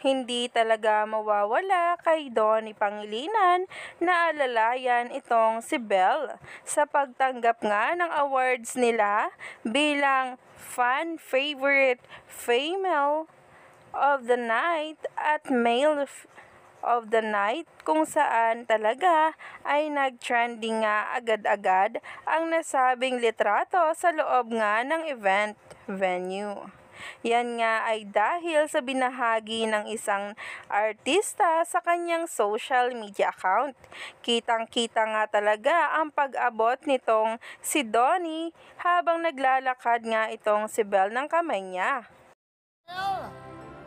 Hindi talaga mawawala kay Donnie Pangilinan na alalayan itong si Belle sa pagtanggap nga ng awards nila bilang Fan Favorite Female of the Night at Male of the Night, kung saan talaga ay nag-trending nga agad-agad ang nasabing litrato sa loob nga ng event venue. Yan nga ay dahil sa binahagi ng isang artista sa kanyang social media account. Kitang-kita nga talaga ang pag-abot nitong si Donnie habang naglalakad nga itong si Belle ng kamay niya.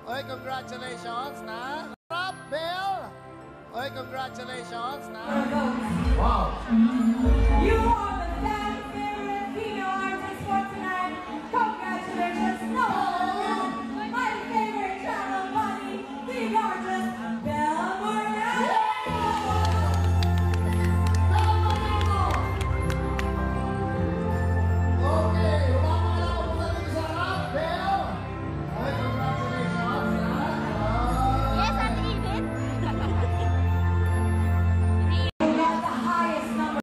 Oy, congratulations na! Rap Belle! Oy, congratulations na! Wow! You are the fan favorite female artist for tonight. Congratulations, no one, my favorite channel bunny, the gorgeous Belle Mariano. Okay, umama na ako sa sa Rap Belle! Oy, congratulations na! Yes, I'm even. You got the highest number.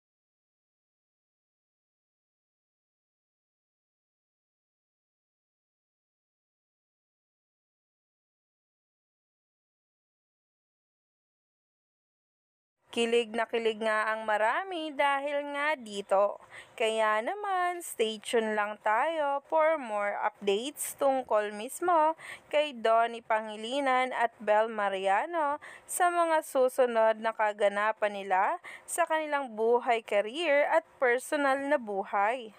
Kilig nga ang marami dahil nga dito. Kaya naman, stay tuned lang tayo for more updates tungkol mismo kay Donnie Pangilinan at Belle Mariano sa mga susunod na kaganapan nila sa kanilang buhay, career at personal na buhay.